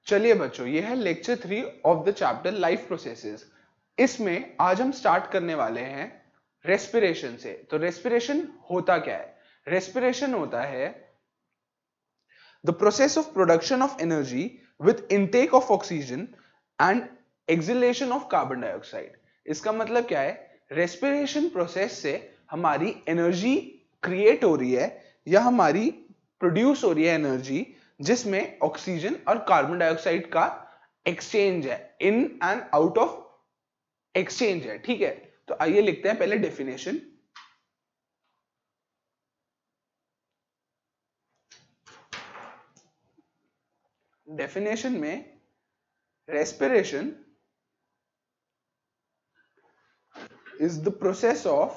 चलिए बच्चों, ये है lecture 3 of the chapter life processes. इसमें आज हम स्टार्ट करने वाले हैं रेस्पिरेशन से। तो रेस्पिरेशन होता क्या है? रेस्पिरेशन होता है the process of production of energy with intake of oxygen and exhalation of carbon dioxide. इसका मतलब क्या है? रेस्पिरेशन प्रोसेस से हमारी एनर्जी क्रिएट हो रही है या हमारी प्रोड्यूस हो रही है एनर्जी, जिसमें ऑक्सीजन और कार्बन डाइऑक्साइड का एक्सचेंज है, in and out of exchange है। ठीक है, तो आइए लिखते हैं पहले डेफिनेशन। डेफिनेशन में respiration is the process of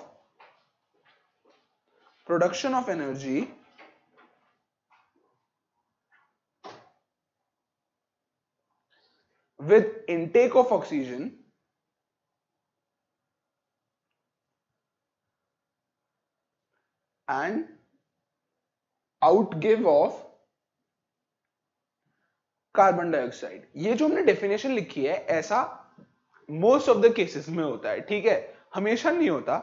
production of energy with intake of oxygen and outgive of carbon dioxide. ये जो हमने डेफिनेशन लिखी है, ऐसा मोस्ट ऑफ द केसेस में होता है। ठीक है, हमेशा नहीं होता,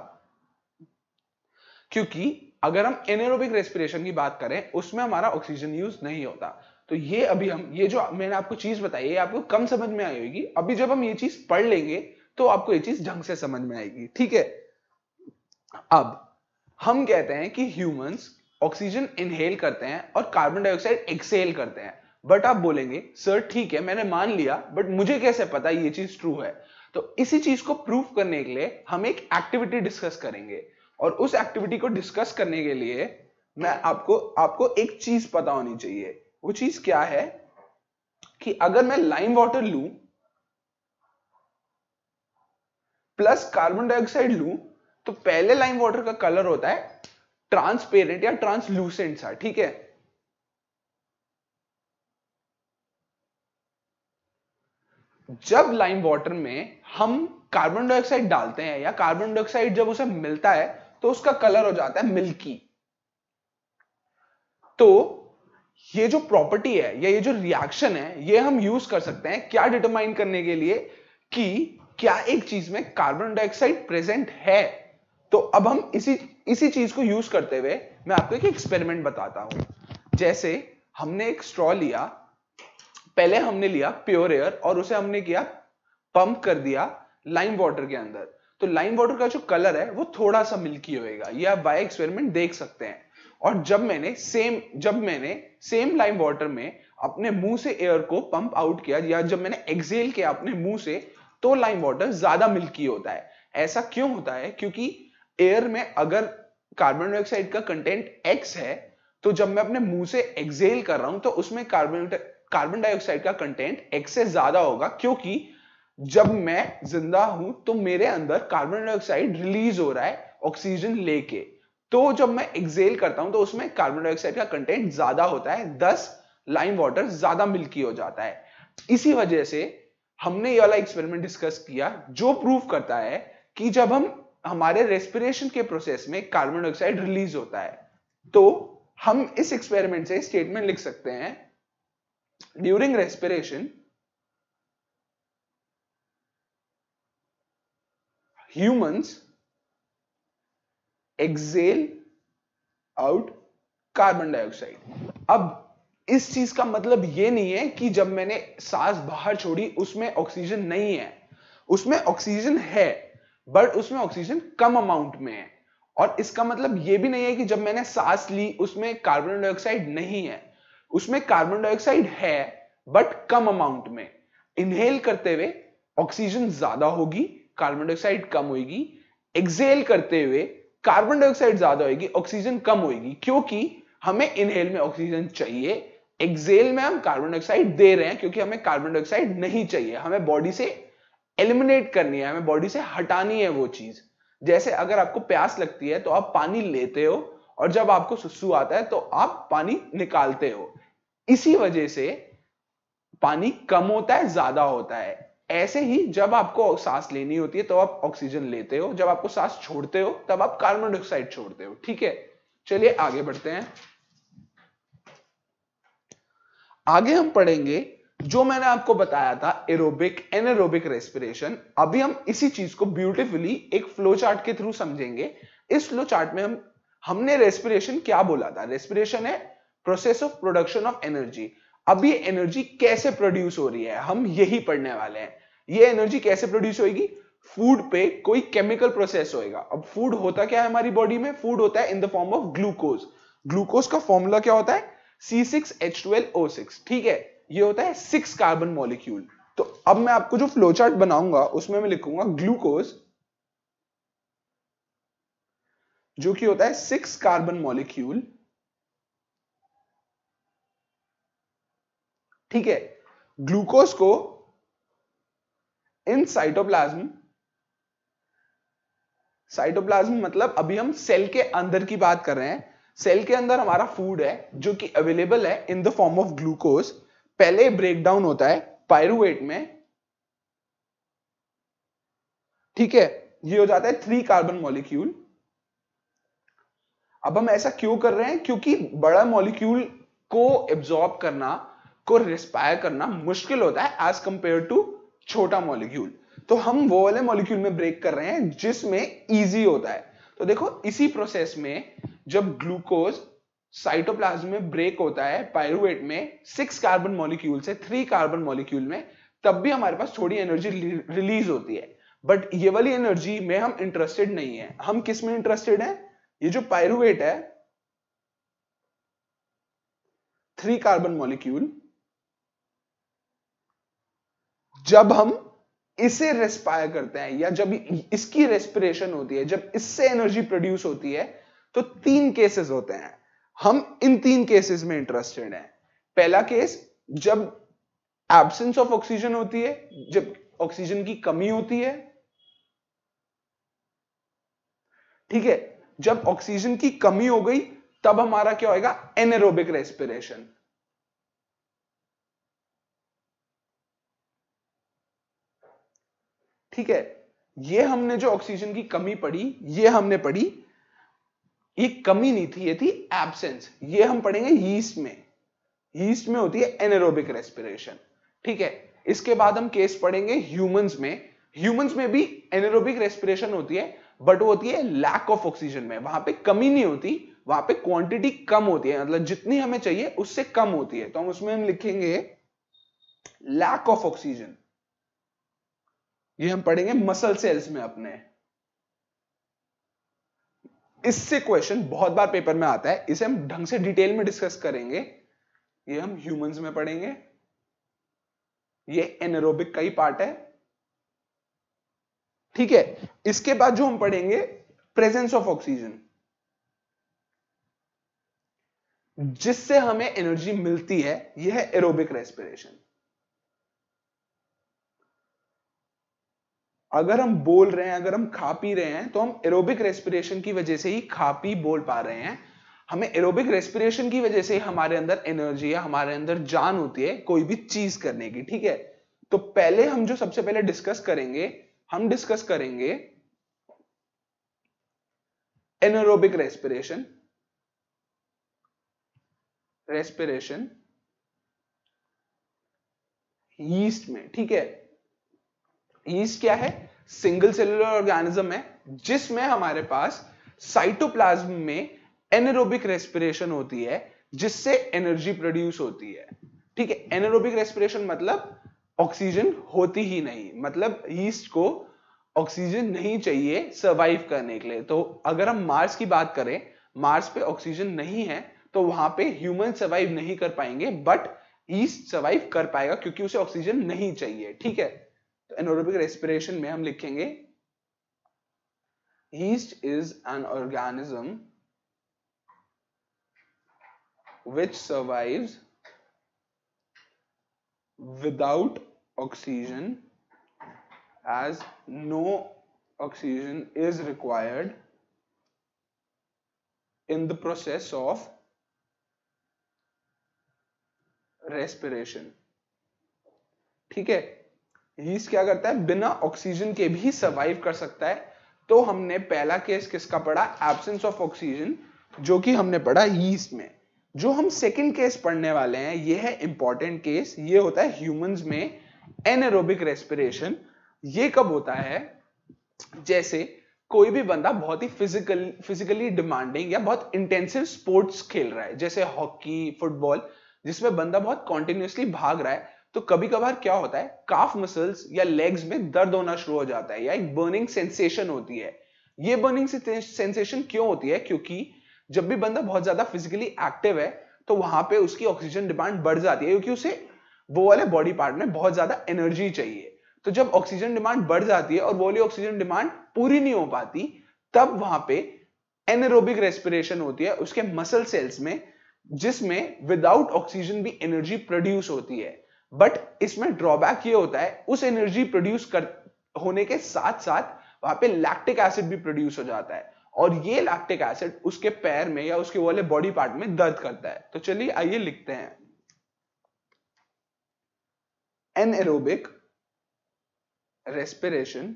क्योंकि अगर हम एनारोबिक रेस्पिरेशन की बात करें उसमें हमारा ऑक्सीजन यूज नहीं होता। तो ये अभी हम ये जो मैंने आपको चीज बताई है आपको कम समझ में आई होगी। अभी जब हम ये चीज पढ़ लेंगे तो आपको ये चीज ढंग से समझ में आएगी। ठीक है, अब हम कहते हैं कि ह्यूमंस ऑक्सीजन इनहेल करते हैं और कार्बन डाइऑक्साइड एक्सहेल करते हैं। बट आप बोलेंगे सर ठीक है मैंने मान लिया, बट मुझे कैसे पता ये चीज ट्रू है? तो इसी चीज को प्रूव करने के लिए हम एक एक्टिविटी डिस्कस करेंगे, और उस एक्टिविटी को डिस्कस करने के लिए मैं आपको एक चीज पता होनी चाहिए। वो चीज क्या है कि अगर मैं लाइम वाटर लूं प्लस कार्बन डाइऑक्साइड लूं, तो पहले लाइम वाटर का कलर होता है ट्रांसपेरेंट या ट्रांसलूसेंट सा। ठीक है, जब लाइम वाटर में हम कार्बन डाइऑक्साइड डालते हैं या कार्बन डाइऑक्साइड जब उसे मिलता है तो उसका कलर हो जाता है मिल्की। तो ये जो प्रॉपर्टी है या ये जो रिएक्शन है, ये हम यूज कर सकते हैं क्या डिटरमाइन करने के लिए कि क्या एक चीज में कार्बन डाइऑक्साइड प्रेजेंट है। तो अब हम इसी चीज को यूज करते हुए मैं आपको एक एक्सपेरिमेंट बताता हूं। जैसे हमने एक स्ट्रॉ लिया, पहले हमने लिया प्योर एयर और उसे हमने किया पंप कर दिया लाइम वाटर के अंदर। तो लाइम वाटर का जो कलर है वो थोड़ा सा मिल्की होएगा, ये आप बाय एक्सपेरिमेंट देख सकते हैं। और जब मैंने सेम लाइम वाटर में अपने मुंह से एयर को पंप आउट किया या जब मैंने एक्सहेल किया अपने मुंह से, तो लाइम वाटर ज्यादा मिल्की होता है। ऐसा क्यों होता है? क्योंकि एयर में अगर कार्बन डाइऑक्साइड का कंटेंट X है, तो जब मैं अपने मुंह से एक्सहेल कर रहा हूं तो उसमें कार्बन डाइऑक्साइड का कंटेंट X से ज्यादा होगा, क्योंकि जब मैं जिंदा हूं तो मेरे अंदर कार्बन डाइऑक्साइड रिलीज हो रहा है ऑक्सीजन लेके। तो जब मैं एक्सहेल करता हूं तो उसमें कार्बन डाइऑक्साइड का कंटेंट ज्यादा होता है, thus लाइम वाटर ज्यादा मिल्की हो जाता है। इसी वजह से हमने ये वाला एक्सपेरिमेंट डिस्कस किया जो प्रूव करता है कि जब हम हमारे रेस्पिरेशन के प्रोसेस में कार्बन डाइऑक्साइड रिलीज होता है, तो हम इस एक्सपेरिमेंट से स्टेटमेंट लिख सकते हैं, during respiration humans exhale out carbon dioxide. अब इस चीज का मतलब ये नहीं है कि जब मैंने सांस बाहर छोड़ी उसमें ऑक्सीजन नहीं है, उसमें ऑक्सीजन है, बट उसमें ऑक्सीजन कम अमाउंट में है। और इसका मतलब ये भी नहीं है कि जब मैंने सांस ली उसमें कार्बन डाइऑक्साइड नहीं है, उसमें कार्बन डाइऑक्साइड है बट कम अमाउंट में। इनहेल करते हुए ऑक्सीजन ज्यादा होगी, कार्बन डाइऑक्साइड कम होगी। एक्सहेल करते हुए कार्बन डाइऑक्साइड ज्यादा होगी, ऑक्सीजन कम होगी, क्योंकि हमें इनहेल में ऑक्सीजन चाहिए, एक्सहेल में हम कार्बन डाइऑक्साइड दे रहे हैं क्योंकि हमें कार्बन डाइऑक्साइड नहीं चाहिए, हमें बॉडी से एलिमिनेट करनी है, हमें बॉडी से हटानी है वो चीज। जैसे अगर आपको प्यास लगती है तो आप पानी लेते हो, और जब आपको सुसु आता है तो आप पानी निकालते हो। इसी वजह से पानी कम होता है ज्यादा होता है। ऐसे ही जब आपको सांस लेनी होती है तो आप ऑक्सीजन लेते हो, जब आपको सांस छोड़ते हो तब आप कार्बन डाइऑक्साइड छोड़ते हो। ठीक है, चलिए आगे बढ़ते हैं। आगे हम पढ़ेंगे जो मैंने आपको बताया था एरोबिक एनारोबिक रेस्पिरेशन, अभी हम इसी चीज को ब्यूटीफुली एक फ्लो चार्ट के थ्रू समझेंगे। इस फ्लो चार्ट में हमने रेस्पिरेशन क्या बोला था? रेस्पिरेशन है process of production of energy. अब ये एनर्जी कैसे प्रोड्यूस हो रही है हम यही पढ़ने वाले हैं। ये एनर्जी कैसे प्रोड्यूस होगी? फूड पे कोई केमिकल प्रोसेस होएगा। अब फूड होता क्या है हमारी बॉडी में? फूड होता है in the form of glucose. Glucose का फॉर्मूला क्या होता है? C6H12O6। ठीक है, ये होता है 6 कार्बन मॉलिक्यूल। तो अब मैं आपको जो फ्लो चार्ट बनाऊंगा उसमें मैं लिखूंगा ग्लूकोज, जो कि होता है 6 कार्बन मॉलिक्यूल। ठीक है, ग्लूकोज को इन साइटोप्लाज्म, साइटोप्लाज्म मतलब अभी हम सेल के अंदर की बात कर रहे हैं। सेल के अंदर हमारा फूड है जो कि अवेलेबल है in the form of glucose. पहले ब्रेक डाउन होता है पायरुवेट में। ठीक है, ये हो जाता है 3 कार्बन मॉलिक्यूल। अब हम ऐसा क्यों कर रहे हैं? क्योंकि बड़ा मॉलिक्यूल को एब्जॉर्ब करना, को रिस्पायर करना मुश्किल होता है एज कंपेयर टू छोटा मॉलिक्यूल। तो हम वो वाले मॉलिक्यूल में ब्रेक कर रहे हैं जिसमें इजी होता है। तो देखो इसी प्रोसेस में जब ग्लूकोज साइटोप्लाज्म में ब्रेक होता है पायरुवेट में 6 कार्बन मॉलिक्यूल से 3 कार्बन मॉलिक्यूल में, तब भी हमारे पास थोड़ी एनर्जी रिलीज होती है। बट ये वाली एनर्जी में हम इंटरेस्टेड नहीं है। हम किस में इंटरेस्टेड है? ये जो पायरुवेट है 3 कार्बन मॉलिक्यूल, जब हम इसे रेस्पायर करते हैं या जब इसकी रेस्पिरेशन होती है, जब इससे एनर्जी प्रोड्यूस होती है, तो 3 केसेस होते हैं। हम इन 3 केसेस में इंटरेस्टेड हैं। पहला केस जब एब्सेंस ऑफ ऑक्सीजन होती है, जब ऑक्सीजन की कमी होती है। ठीक है, जब ऑक्सीजन की कमी हो गई तब हमारा क्या होएगा? Anaerobic respiration. ठीक है, ये हमने जो ऑक्सीजन की कमी पढ़ी, ये हमने पढ़ी, ये कमी नहीं थी, ये थी एब्सेंस। ये हम पढ़ेंगे यीस्ट में। यीस्ट में होती है एनारोबिक रेस्पिरेशन। ठीक है, इसके बाद हम केस पढ़ेंगे ह्यूमंस में। ह्यूमंस में भी एनारोबिक रेस्पिरेशन होती है, बट वो होती है लैक ऑफ ऑक्सीजन में। वहां पे कमी नहीं होती, वहां पे क्वांटिटी कम होती है, मतलब जितनी हमें चाहिए उससे कम होती है। तो हम उसमें हम लिखेंगे लैक ऑफ ऑक्सीजन। ये हम पढ़ेंगे मसल सेल्स में अपने। इससे क्वेश्चन बहुत बार पेपर में आता है, इसे हम ढंग से डिटेल में डिस्कस करेंगे। ये हम ह्यूमंस में पढ़ेंगे, ये एनारोबिक का ही पार्ट है। ठीक है, इसके बाद जो हम पढ़ेंगे प्रेजेंस ऑफ ऑक्सीजन, जिससे हमें एनर्जी मिलती है, यह है एरोबिक रेस्पिरेशन। अगर हम बोल रहे हैं, अगर हम खा पी रहे हैं, तो हम एरोबिक रेस्पिरेशन की वजह से ही खा पी बोल पा रहे हैं। हमें एरोबिक रेस्पिरेशन की वजह से हमारे अंदर एनर्जी या हमारे अंदर जान होती है कोई भी चीज करने की। ठीक है, तो पहले हम जो सबसे पहले डिस्कस करेंगे, हम डिस्कस करेंगे एनारोबिक रेस्पिरेशन। रेस्पिरेशन यीस्ट में। ठीक है, यीस्ट क्या है? सिंगल सेलुलर ऑर्गेनिज्म है जिसमें हमारे पास साइटोप्लाज्म में एनारोबिक रेस्पिरेशन होती है, जिससे एनर्जी प्रोड्यूस होती है। ठीक है, एनारोबिक रेस्पिरेशन मतलब ऑक्सीजन होती ही नहीं, मतलब यीस्ट को ऑक्सीजन नहीं चाहिए सरवाइव करने के लिए। तो अगर हम मार्स की बात करें, मार्स पे ऑक्सीजन नहीं है, तो वहां पे ह्यूमन सर्वाइव नहीं कर पाएंगे, बट यीस्ट सर्वाइव कर पाएगा क्योंकि उसे ऑक्सीजन नहीं चाहिए। ठीक है, तो एनारोबिक रेस्पिरेशन में हम लिखेंगे yeast is an organism which survives without oxygen, as no oxygen is required in the process of respiration। ठीक है, यीस्ट क्या करता है? बिना ऑक्सीजन के भी सर्वाइव कर सकता है। तो हमने पहला केस किसका पढ़ा? एब्सेंस ऑफ ऑक्सीजन, जो कि हमने पढ़ा यीस्ट में। जो हम सेकंड केस पढ़ने वाले हैं ये है इंपॉर्टेंट केस, ये होता है ह्यूमंस में एनारोबिक रेस्पिरेशन। ये कब होता है? जैसे कोई भी बंदा बहुत ही फिजिकली डिमांडिंग या बहुत इंटेंसिव स्पोर्ट्स खेल रहा है, जैसे हॉकी, फुटबॉल, जिसमें बंदा बहुत कॉन्टिन्यूसली भाग रहा है, तो कभी कभार क्या होता है, काफ मसल्स या लेग्स में दर्द होना शुरू हो जाता है या एक बर्निंग सेंसेशन होती है। ये बर्निंग सेंसेशन क्यों होती है? क्योंकि जब भी बंदा बहुत ज्यादा फिजिकली एक्टिव है तो वहां पे उसकी ऑक्सीजन डिमांड बढ़ जाती है, क्योंकि उसे वो वाले बॉडी पार्ट में बहुत ज्यादा एनर्जी चाहिए। तो जब ऑक्सीजन डिमांड बढ़ जाती है और वो वाली ऑक्सीजन डिमांड पूरी नहीं हो पाती, तब वहां पे एनारोबिक रेस्पिरेशन होती है उसके मसल सेल्स में, जिसमें विदाउट ऑक्सीजन भी एनर्जी प्रोड्यूस होती है। बट इसमें ड्रॉबैक ये होता है, उस एनर्जी प्रोड्यूस होने के साथ साथ वहां पे लैक्टिक एसिड भी प्रोड्यूस हो जाता है, और ये लैक्टिक एसिड उसके पैर में या उसके वाले बॉडी पार्ट में दर्द करता है। तो चलिए आइए लिखते हैं, एनारोबिक रेस्पिरेशन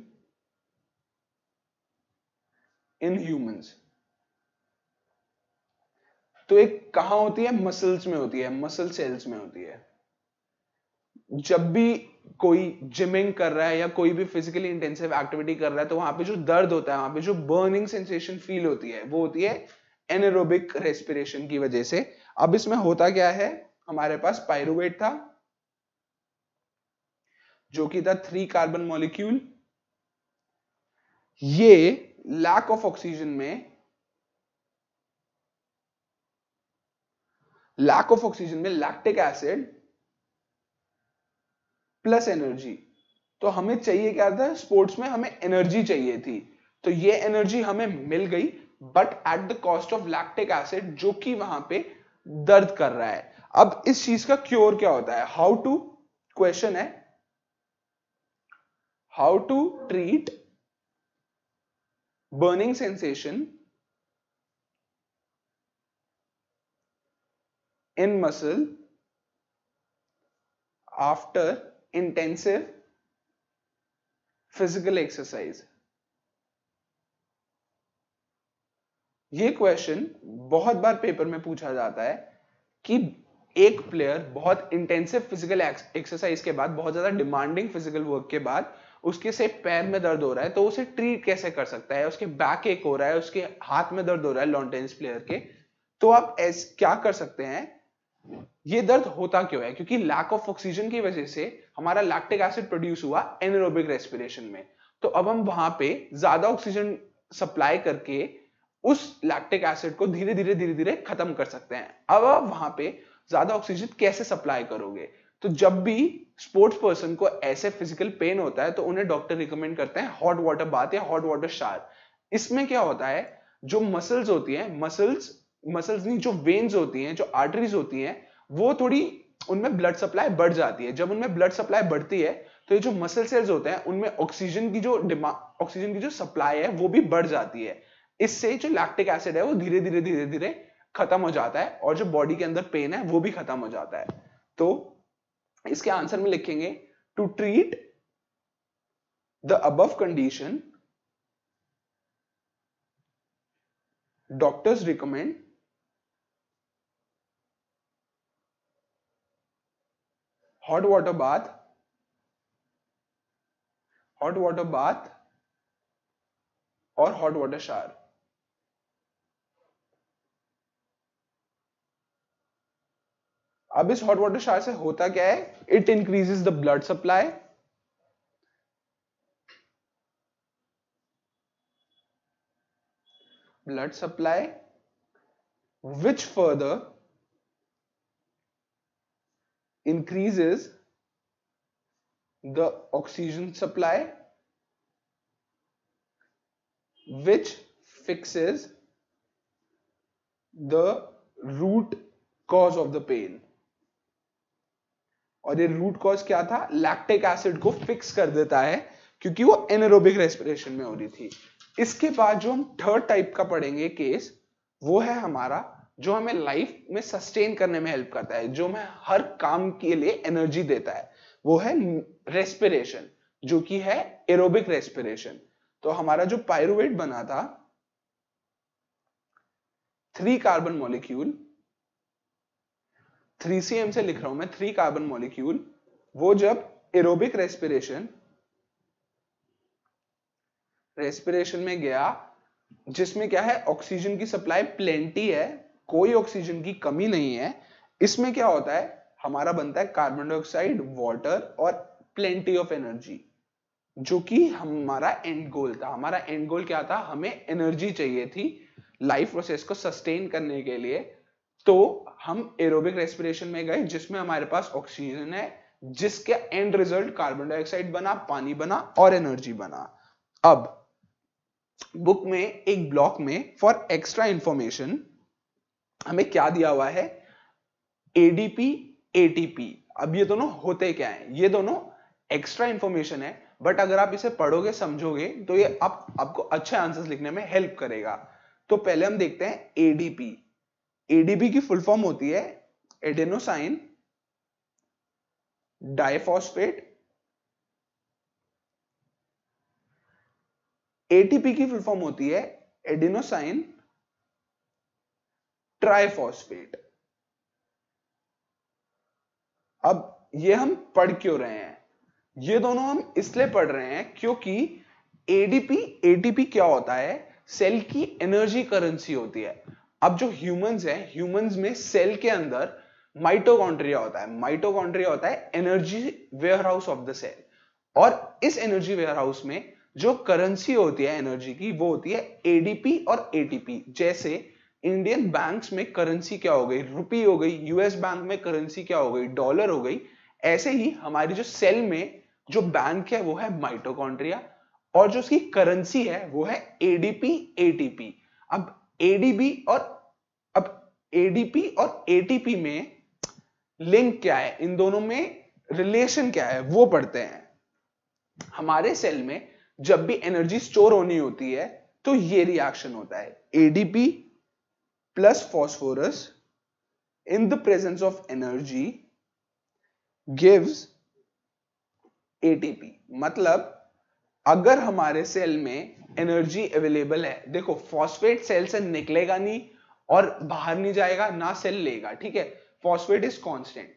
इन ह्यूमंस। तो एक कहां होती है? मसल्स में होती है, मसल सेल्स में होती है। जब भी कोई जिमिंग कर रहा है या कोई भी फिजिकली इंटेंसिव एक्टिविटी कर रहा है, तो वहां पे जो दर्द होता है, वहां पे जो बर्निंग सेंसेशन फील होती है, वो होती है एनारोबिक रेस्पिरेशन की वजह से। अब इसमें होता क्या है, हमारे पास पायरुवेट था जो कि था 3 कार्बन मॉलिक्यूल। ये लैक ऑफ ऑक्सीजन में लैक्टिक एसिड प्लस एनर्जी। तो हमें चाहिए क्या था? स्पोर्ट्स में हमें एनर्जी चाहिए थी, तो ये एनर्जी हमें मिल गई, but at the cost of lactic acid, जो कि वहां पे दर्द कर रहा है। अब इस चीज का क्योर क्या होता है? हाउ टू, क्वेश्चन है, how to treat burning sensation in muscle after intensive physical exercise. ये क्वेश्चन बहुत बार पेपर में पूछा जाता है कि एक प्लेयर बहुत इंटेंसिव फिजिकल एक्सरसाइज के बाद, बहुत ज्यादा डिमांडिंग फिजिकल वर्क के बाद उसके से पैर में दर्द हो रहा है, तो उसे ट्रीट कैसे कर सकता है? उसके बैक एक हो रहा है, उसके हाथ में दर्द हो रहा है लॉन टेनिस प्लेयर के, तो आप क्या कर सकते हैं? ये दर्द होता क्यों है? क्योंकि लैक ऑफ ऑक्सीजन की वजह से हमारा लैक्टिक एसिड प्रोड्यूस हुआ एनारोबिक रेस्पिरेशन में। तो अब हम वहां पे ज्यादा ऑक्सीजन सप्लाई करके उस लैक्टिक एसिड को धीरे धीरे खत्म कर सकते हैं। अब आप वहां पे ज्यादा ऑक्सीजन कैसे सप्लाई करोगे? तो जब भी स्पोर्ट्स पर्सन को ऐसे फिजिकल पेन होता है, तो उन्हें डॉक्टर रिकमेंड करते हैं हॉट वाटर बाथ या हॉट वाटर शावर। इसमें क्या होता है, जो मसल्स होती हैं, मसल्स नहीं, जो वेन्स होती हैं, जो आर्टरीज होती हैं, वो थोड़ी, उनमें ब्लड सप्लाई बढ़ जाती है। जब उनमें ब्लड सप्लाई बढ़ती है, तो ये जो मसल सेल्स होते हैं, उनमें ऑक्सीजन की जो सप्लाई है वो भी बढ़ जाती है। इससे जो लैक्टिक एसिड है वो धीरे धीरे खत्म हो जाता है, और जो बॉडी के अंदर पेन है वो भी खत्म हो जाता है। तो इसके आंसर में लिखेंगे, to treat the above condition, doctors recommend hot water bath और हॉट वाटर शावर। अब इस हॉट वाटर शावर से होता क्या है? It increases the blood supply, which further increases the oxygen supply, which fixes the root cause of the pain। और ये root cause क्या था? लैक्टिक एसिड को फिक्स कर देता है, क्योंकि वो एनारोबिक रेस्पिरेशन में हो रही थी। इसके बाद जो हम थर्ड टाइप का पढ़ेंगे केस, वो है हमारा, जो हमें लाइफ में सस्टेन करने में हेल्प करता है, जो हमें हर काम के लिए एनर्जी देता है, वो है रेस्पिरेशन, जो कि है एरोबिक रेस्पिरेशन। तो हमारा जो पायरुवेट बना था 3 कार्बन मॉलिक्यूल, 3Cm से लिख रहा हूं मैं, 3 कार्बन मॉलिक्यूल, वो जब एरोबिक रेस्पिरेशन में गया, जिसमें क्या है, ऑक्सीजन की सप्लाई प्लेंटी है, कोई ऑक्सीजन की कमी नहीं है, इसमें क्या होता है, हमारा बनता है कार्बन डाइऑक्साइड, वाटर और प्लेंटी ऑफ एनर्जी, जो कि हमारा एंड गोल था। हमारा एंड गोल क्या था, हमें एनर्जी चाहिए थी लाइफ प्रोसेस को सस्टेन करने के लिए। तो हम एरोबिक रेस्पिरेशन में गए, जिसमें हमारे पास ऑक्सीजन है, जिसके एंड रिजल्ट कार्बन डाइऑक्साइड बना, पानी बना और एनर्जी बना। अब बुक में एक ब्लॉक में फॉर एक्स्ट्रा इंफॉर्मेशन हमें क्या दिया हुआ है, एडीपी, एटीपी। अब ये दोनों होते क्या हैं, ये दोनों एक्स्ट्रा इंफॉर्मेशन है, बट अगर आप इसे पढ़ोगे, समझोगे, तो ये आपको अच्छे आंसर्स लिखने में हेल्प करेगा। तो पहले हम देखते हैं एडीपी। एडीपी की फुल फॉर्म होती है एडेनोसाइन डाइफॉस्फेट। एटीपी की फुल फॉर्म होती है एडेनोसाइन ट्राइफॉस्फेट। अब ये हम पढ़ क्यों रहे हैं, ये दोनों हम इसलिए पढ़ रहे हैं क्योंकि एडीपी, एटीपी क्या होता है, सेल की एनर्जी करेंसी होती है। अब जो ह्यूमंस हैं, ह्यूमंस में सेल के अंदर माइटोकॉन्ड्रिया होता है। माइटोकॉन्ड्रिया होता है energy warehouse of the cell, और इस एनर्जी वेयरहाउस में जो करेंसी होती है एनर्जी की, वो होती है एडीपी और एटीपी। जैसे इंडियन बैंक्स में करेंसी क्या हो गई, रुपी हो गई, यूएस बैंक में करेंसी क्या हो गई, डॉलर हो गई। ऐसे ही हमारी जो सेल में जो बैंक है वो है माइटोकॉन्ड्रिया, और जो उसकी करेंसी है वो है एडीपी, एटीपी। अब एडीपी और एटीपी में लिंक क्या है, इन दोनों में रिलेशन क्या है, वो पढ़ते हैं। हमारे सेल में जब भी एनर्जी स्टोर होनी होती है तो ये रिएक्शन होता है, ADP plus phosphorus in the presence of energy gives ATP. मतलब अगर हमारे सेल में एनर्जी अवेलेबल है, देखो फॉस्फेट सेल से निकलेगा नहीं और बाहर नहीं जाएगा, ना सेल लेगा, ठीक है, फॉस्फेट इज कांस्टेंट।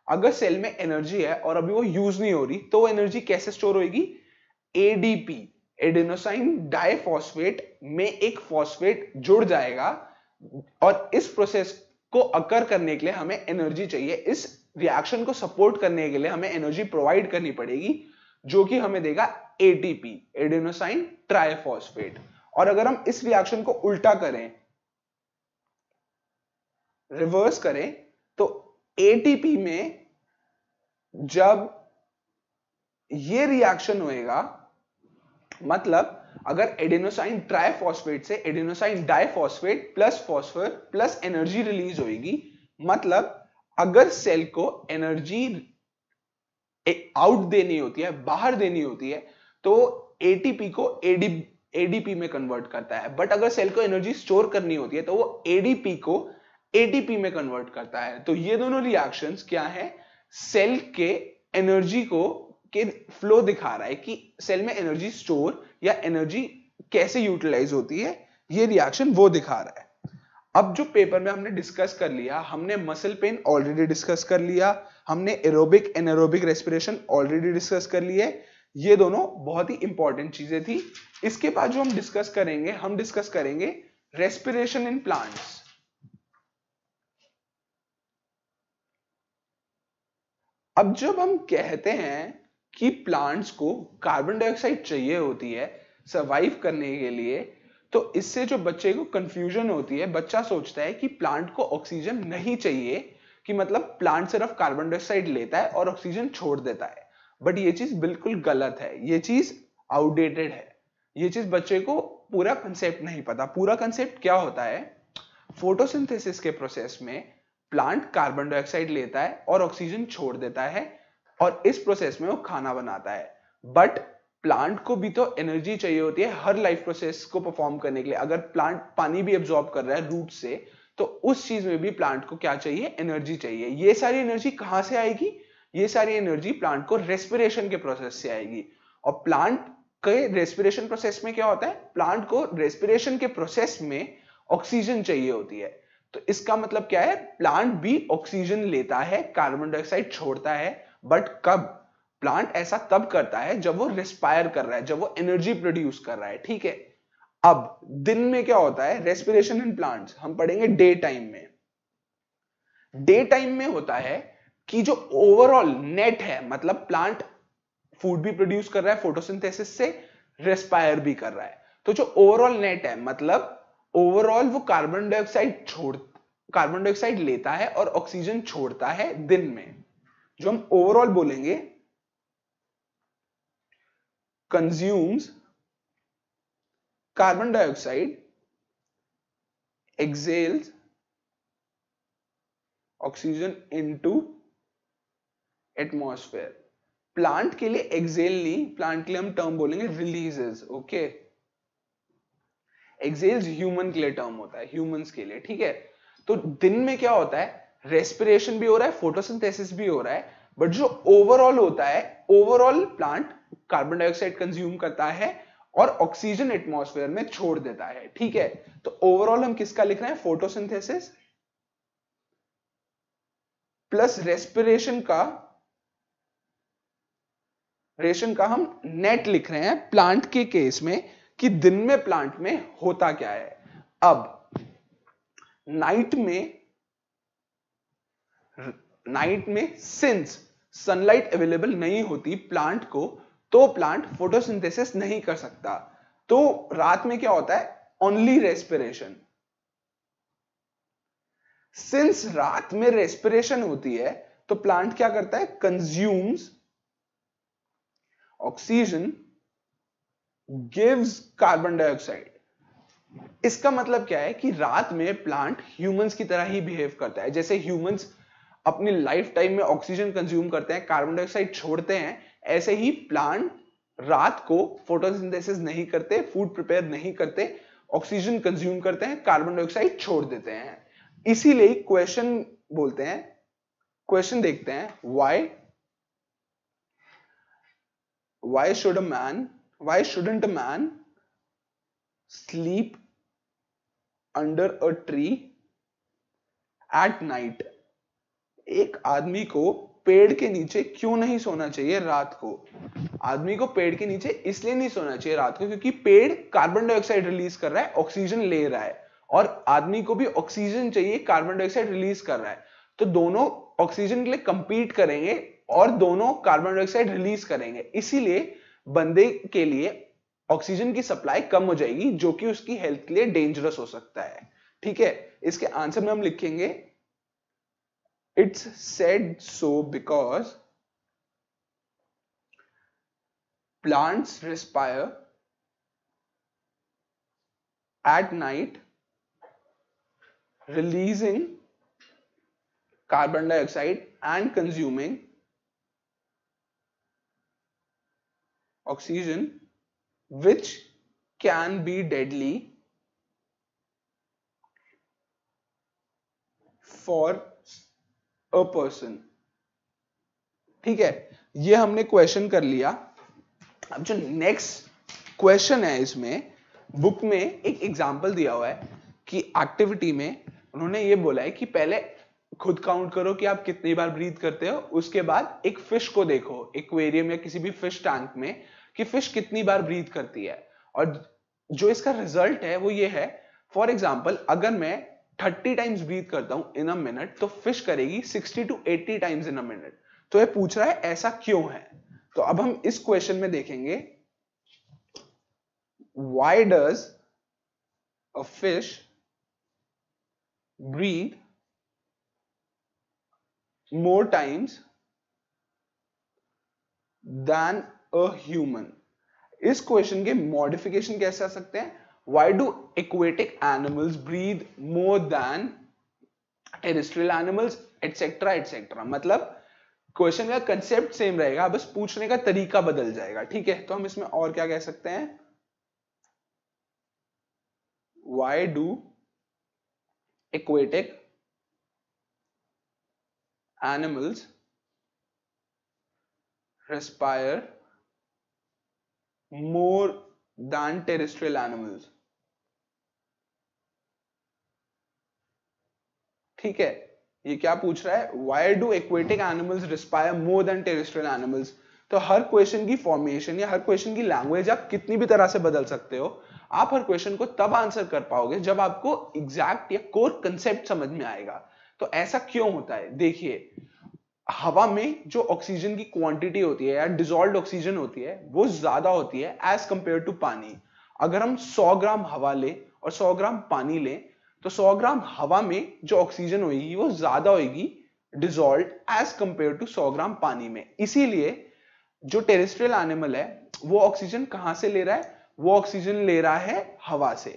अगर सेल में एनर्जी है और अभी वो यूज नहीं हो रही, तो वो एनर्जी कैसे स्टोर होगी, एडीपी, एडेनोसाइन डाइफॉस्फेट में एक फॉस्फेट जुड़ जाएगा, और इस प्रोसेस को अकर करने के लिए हमें एनर्जी चाहिए। इस रिएक्शन को सपोर्ट करने के लिए हमें एनर्जी प्रोवाइड करनी पड़ेगी, जो कि हमें देगा एटीपी, एडेनोसाइन ट्राइफॉस्फेट। और अगर हम इस रिएक्शन को उल्टा करें, रिवर्स करें, तो एटीपी में जब ये रिएक्शन होएगा, मतलब अगर एडेनोसाइन ट्राइफॉस्फेट से adenosine diphosphate plus phosphor plus energy release होगी, मतलब अगर सेल को एनर्जी आउट देनी होती है, बाहर देनी होती है, तो एटीपी को एडीपी में कन्वर्ट करता है। बट अगर सेल को एनर्जी स्टोर करनी होती है तो वो एडीपी को एटीपी में कन्वर्ट करता है। तो ये दोनों रिएक्शंस क्या है, सेल के एनर्जी को के फ्लो दिखा रहा है कि सेल में एनर्जी स्टोर या एनर्जी कैसे यूटिलाइज होती है, ये रिएक्शन वो दिखा रहा है। अब जो पेपर में हमने डिस्कस कर लिया, हमने मसल पेन ऑलरेडी डिस्कस कर लिया, हमने aerobic anaerobic respiration already discuss कर लिए। ये दोनों बहुत ही इंपॉर्टेंट चीजें थी। इसके बाद जो हम डिस्कस करेंगे रेस्पिरेशन इन प्लांट्स। अब जब हम कहते हैं कि प्लांट्स को कार्बन डाइऑक्साइड चाहिए होती है सरवाइव करने के लिए, तो इससे जो बच्चे को कंफ्यूजन होती है, बच्चा सोचता है कि प्लांट को ऑक्सीजन नहीं चाहिए, कि मतलब प्लांट सिर्फ कार्बन डाइऑक्साइड लेता है और ऑक्सीजन छोड़ देता है। बट ये चीज बिल्कुल गलत है, ये चीज आउटडेटेड है, ये चीज बच्चे को पूरा कंसेप्ट नहीं पता। पूरा कंसेप्ट क्या होता है, फोटोसिंथेसिस के प्रोसेस में प्लांट कार्बन डाइऑक्साइड लेता है और ऑक्सीजन छोड़ देता है, और इस प्रोसेस में वो खाना बनाता है। बट प्लांट को भी तो एनर्जी चाहिए होती है हर लाइफ प्रोसेस को परफॉर्म करने के लिए। अगर प्लांट पानी भी एब्जॉर्ब कर रहा है रूट से, तो उस चीज में भी प्लांट को क्या चाहिए, एनर्जी चाहिए। ये सारी एनर्जी कहां से आएगी, ये सारी एनर्जी प्लांट को रेस्पिरेशन के प्रोसेस से आएगी। और प्लांट के रेस्पिरेशन प्रोसेस में क्या होता है, प्लांट को रेस्पिरेशन के प्रोसेस में ऑक्सीजन चाहिए होती है। तो तो इसका मतलब क्या है, प्लांट भी ऑक्सीजन लेता है, कार्बन डाइऑक्साइड छोड़ता है, बट कब? प्लांट ऐसा तब करता है जब वो रेस्पायर कर रहा है, जब वो एनर्जी प्रोड्यूस कर रहा है, ठीक है। अब दिन में क्या होता है, रेस्पिरेशन इन प्लांट्स हम पढ़ेंगे डे टाइम में। डे टाइम में होता है कि जो ओवरऑल नेट है, मतलब प्लांट फूड भी प्रोड्यूस कर रहा है फोटोसिंथेसिस से, रेस्पायर भी कर रहा है, तो जो ओवरऑल नेट है मतलब ओवरऑल वो कार्बन डाइऑक्साइड लेता है और ऑक्सीजन छोड़ता है दिन में। जो हम ओवरऑल बोलेंगे, consumes carbon dioxide, exhales oxygen into atmosphere. Plant के लिए एक्सेल नहीं, प्लांट के लिए हम टर्म बोलेंगे रिलीजेस, ओके। एक्सेल्स ह्यूमन के लिए टर्म होता है, ह्यूमंस के लिए, ठीक है। तो दिन में क्या होता है, रेस्पिरेशन भी हो रहा है, फोटोसिंथेसिस भी हो रहा है, बट जो ओवरऑल होता है, overall plant carbon dioxide consume करता है और ऑक्सीजन एटमॉस्फेयर में छोड़ देता है, ठीक है। तो ओवरऑल हम किसका लिख रहे हैं, फोटोसिंथेसिस प्लस रेस्पिरेशन का हम नेट लिख रहे हैं प्लांट के केस में, कि दिन में प्लांट में होता क्या है। अब नाइट में सिंस सनलाइट अवेलेबल नहीं होती प्लांट को, तो प्लांट फोटोसिंथेसिस नहीं कर सकता, तो रात में क्या होता है, ओनली रेस्पिरेशन। सिंस रात में रेस्पिरेशन होती है, तो प्लांट क्या करता है, consumes oxygen, gives carbon dioxide. इसका मतलब क्या है कि रात में प्लांट ह्यूमंस की तरह ही बिहेव करता है। जैसे ह्यूमंस अपनी लाइफ टाइम में ऑक्सीजन कंज्यूम करते हैं, कार्बन डाइऑक्साइड छोड़ते हैं, ऐसे ही प्लांट रात को फोटोसिंथेसिस नहीं करते, फूड प्रिपेयर नहीं करते, ऑक्सीजन कंज्यूम करते हैं, कार्बन डाइऑक्साइड छोड़ देते हैं। इसीलिए क्वेश्चन बोलते हैं, क्वेश्चन देखते हैं, why shouldn't a man sleep under a tree at night? एक आदमी को पेड़ के नीचे क्यों नहीं सोना चाहिए रात को? आदमी को पेड़ के नीचे इसलिए नहीं सोना चाहिए रात को क्योंकि पेड़ कार्बन डाइऑक्साइड रिलीज कर रहा है, ऑक्सीजन ले रहा है, और आदमी को भी ऑक्सीजन चाहिए, कार्बन डाइऑक्साइड रिलीज कर रहा है, तो दोनों ऑक्सीजन के लिए कंपीट करेंगे और दोनों कार्बन डाइऑक्साइड रिलीज करेंगे। इसीलिए बंदे के लिए ऑक्सीजन की सप्लाई कम हो जाएगी, जो कि उसकी हेल्थ के लिए डेंजरस हो सकता है, ठीक है। इसके आंसर में हम लिखेंगे, it's said so because plants respire at night, releasing carbon dioxide and consuming oxygen, which can be deadly for a person। ठीक है, ये हमने क्वेश्चन कर लिया। अब जो नेक्स्ट क्वेश्चन है, इसमें बुक में एक एग्जांपल दिया हुआ है कि एक्टिविटी में उन्होंने ये बोला है कि पहले खुद काउंट करो कि आप कितनी बार ब्रीथ करते हो, उसके बाद एक फिश को देखो एक्वेरियम या किसी भी फिश टैंक में कि फिश कितनी बार ब्रीथ करती है, और जो इसका रिजल्ट है वो ये है, फॉर एग्जाम्पल अगर मैं 30 टाइम्स ब्रीथ करता हूं इन अ मिनट, तो फिश करेगी 60 to 80 times in a minute. तो ये पूछ रहा है ऐसा क्यों है। तो अब हम इस क्वेश्चन में देखेंगे, why does a fish breathe more times than a human। इस क्वेश्चन के मॉडिफिकेशन कैसे आ सकते हैं, why do aquatic animals breathe more than terrestrial animals, etc etc। मतलब क्वेश्चन का कंसेप्ट सेम रहेगा, बस पूछने का तरीका बदल जाएगा, ठीक है। तो हम इसमें और क्या कह सकते हैं, why do aquatic animals respire more than terrestrial animals। ठीक है, ये क्या पूछ रहा है, why do aquatic animals respire more than terrestrial animals. तो हर क्वेश्चन की फॉर्मेशन या हर क्वेश्चन की लैंग्वेज आप कितनी भी तरह से बदल सकते हो, आप हर क्वेश्चन को तब आंसर कर पाओगे जब आपको एग्जैक्ट या कोर कंसेप्ट समझ में आएगा। तो ऐसा क्यों होता है, देखिए हवा में जो ऑक्सीजन की क्वांटिटी होती है या डिसॉल्व्ड ऑक्सीजन होती है वो ज्यादा होती है एज कंपेयर टू पानी। अगर हम 100 ग्राम हवा लें और 100 ग्राम पानी लें तो 100 ग्राम हवा में जो ऑक्सीजन होगी वो ज्यादा होगी डिसॉल्व एज कंपेयर टू 100 ग्राम पानी में। इसीलिए जो टेरेस्ट्रियल एनिमल है वो ऑक्सीजन कहां से ले रहा है, वो ऑक्सीजन ले रहा है हवा से।